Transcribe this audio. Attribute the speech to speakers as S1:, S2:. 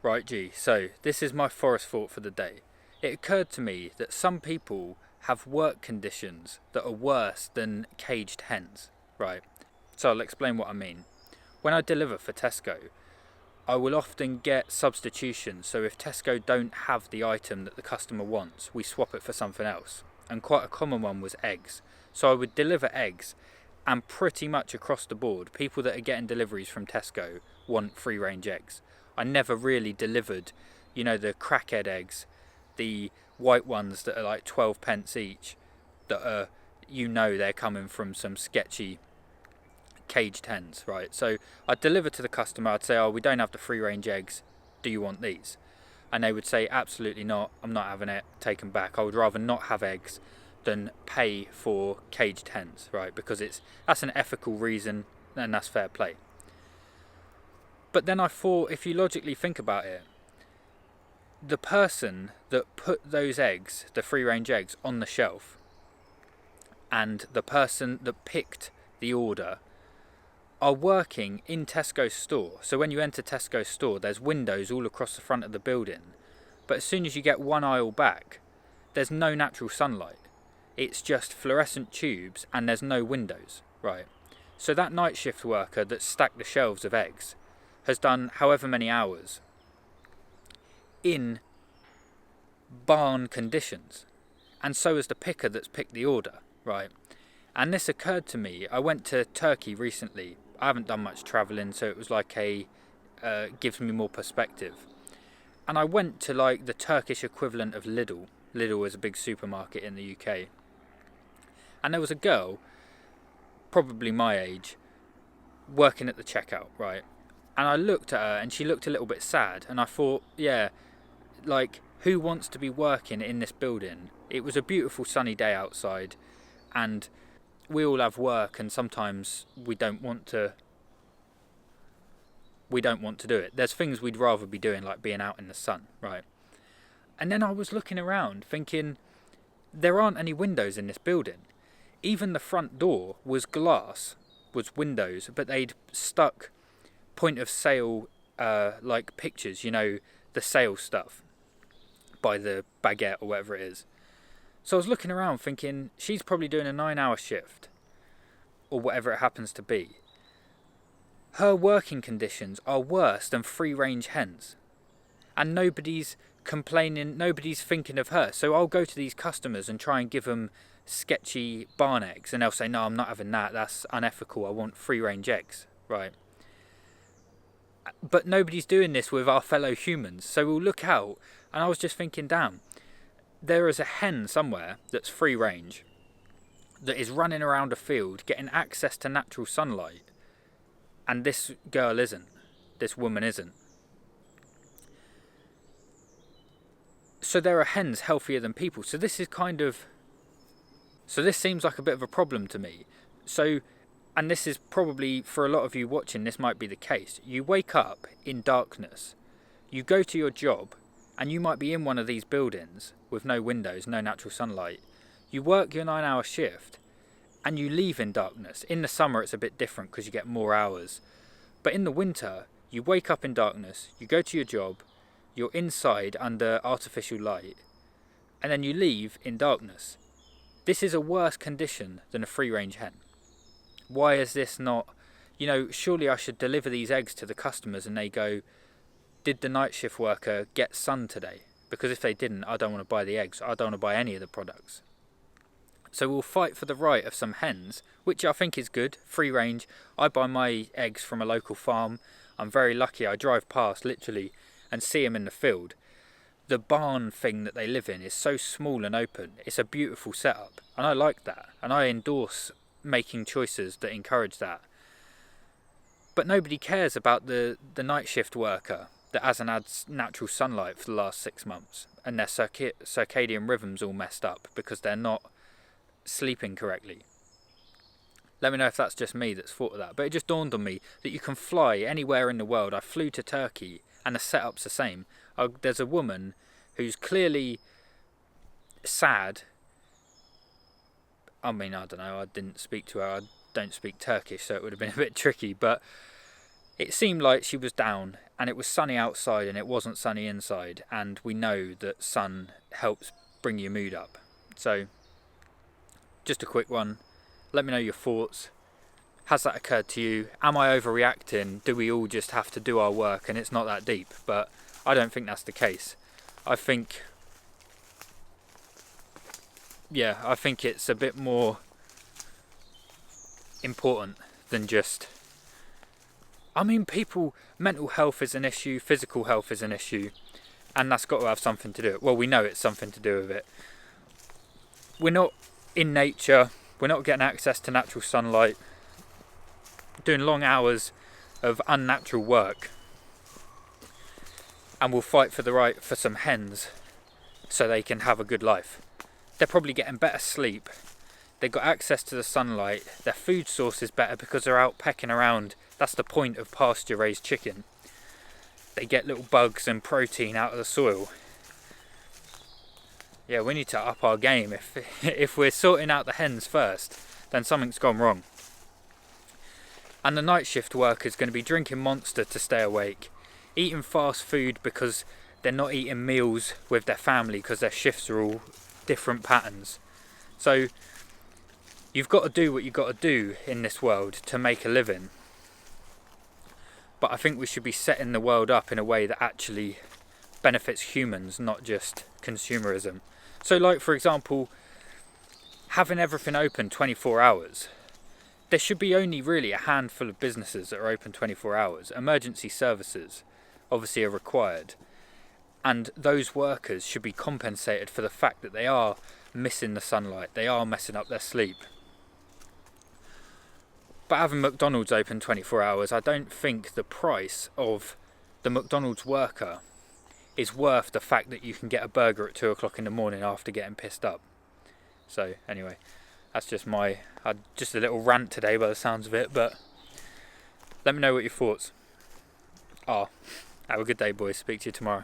S1: Right, G. So, this is my forest thought for the day. It occurred to me that some people have work conditions that are worse than caged hens. Right. So, I'll explain what I mean. When I deliver for Tesco, I will often get substitutions. So, if Tesco don't have the item that the customer wants, we swap it for something else. And quite a common one was eggs. So, I would deliver eggs, and pretty much across the board, people that are getting deliveries from Tesco want free range eggs. I never really delivered, the crackhead eggs, the white ones that are like 12 pence each, that are, they're coming from some sketchy caged hens, right? So I'd deliver to the customer, I'd say, oh, we don't have the free range eggs, do you want these? And they would say, absolutely not, I'm not having it, take them back. I would rather not have eggs than pay for caged hens, right? Because that's an ethical reason, and that's fair play. But then I thought, if you logically think about it, the person that put those eggs, the free range eggs, on the shelf, and the person that picked the order are working in Tesco's store. So when you enter Tesco's store, there's windows all across the front of the building. But as soon as you get one aisle back, there's no natural sunlight. It's just fluorescent tubes and there's no windows, right? So that night shift worker that stacked the shelves of eggs has done however many hours in barn conditions. And so has the picker that's picked the order, right? And this occurred to me. I went to Turkey recently. I haven't done much travelling, so it was like gives me more perspective. And I went to like the Turkish equivalent of Lidl. Lidl is a big supermarket in the UK. And there was a girl, probably my age, working at the checkout, right? And I looked at her and she looked a little bit sad. And I thought, yeah, like, who wants to be working in this building? It was a beautiful sunny day outside, and we all have work, and sometimes we don't want to do it. There's things we'd rather be doing, like being out in the sun, right? And then I was looking around thinking, there aren't any windows in this building. Even the front door was glass, was windows, but they'd stuck point of sale like pictures, the sale stuff by the baguette or whatever it is. So I was looking around thinking, she's probably doing a 9-hour shift or whatever it happens to be. Her working conditions are worse than free range hens, and nobody's complaining, nobody's thinking of her. So I'll go to these customers and try and give them sketchy barn eggs, and they'll say, no, I'm not having that, that's unethical, I want free range eggs, right? But nobody's doing this with our fellow humans, so we'll look out. And I was just thinking, damn, there is a hen somewhere that's free range, that is running around a field getting access to natural sunlight, and this girl isn't, this woman isn't. So there are hens healthier than people. So this seems like a bit of a problem to me. And this is probably, for a lot of you watching, this might be the case. You wake up in darkness, you go to your job, and you might be in one of these buildings with no windows, no natural sunlight. You work your 9-hour shift, and you leave in darkness. In the summer, it's a bit different because you get more hours. But in the winter, you wake up in darkness, you go to your job, you're inside under artificial light, and then you leave in darkness. This is a worse condition than a free-range hen. Why is this not, surely I should deliver these eggs to the customers and they go, did the night shift worker get sun today? Because if they didn't, I don't want to buy the eggs. I don't want to buy any of the products. So we'll fight for the right of some hens, which I think is good, free range. I buy my eggs from a local farm. I'm very lucky. I drive past literally and see them in the field. The barn thing that they live in is so small and open. It's a beautiful setup, and I like that. And I endorse making choices that encourage that. But nobody cares about the night shift worker that hasn't had natural sunlight for the last 6 months, and their circadian rhythms all messed up because they're not sleeping correctly. Let me know if that's just me that's thought of that. But it just dawned on me that you can fly anywhere in the world. I flew to Turkey and the setup's the same. There's a woman who's clearly sad. I mean, I don't know, I didn't speak to her. I don't speak Turkish, so it would have been a bit tricky. But it seemed like she was down, and it was sunny outside and it wasn't sunny inside, and we know that sun helps bring your mood up. So just a quick one, let me know your thoughts. Has that occurred to you? Am I overreacting? Do we all just have to do our work and it's not that deep? But I don't think that's the case. I think it's a bit more important than just... I mean, mental health is an issue, physical health is an issue, and that's got to have something to do with it. Well, we know it's something to do with it. We're not in nature, we're not getting access to natural sunlight, doing long hours of unnatural work, and we'll fight for some hens so they can have a good life. They're probably getting better sleep, they've got access to the sunlight, their food source is better because they're out pecking around. That's the point of pasture raised chicken. They get little bugs and protein out of the soil. Yeah, we need to up our game. If we're sorting out the hens first, then something's gone wrong. And the night shift worker's going to be drinking Monster to stay awake, eating fast food because they're not eating meals with their family because their shifts are all different patterns. So you've got to do what you've got to do in this world to make a living. But I think we should be setting the world up in a way that actually benefits humans, not just consumerism. So like, for example, having everything open 24 hours. There should be only really a handful of businesses that are open 24 hours. Emergency services obviously are required. And those workers should be compensated for the fact that they are missing the sunlight, they are messing up their sleep. But having McDonald's open 24 hours, I don't think the price of the McDonald's worker is worth the fact that you can get a burger at 2 o'clock in the morning after getting pissed up. So anyway, that's just just a little rant today by the sounds of it, but let me know what your thoughts are. Have a good day, boys. Speak to you tomorrow.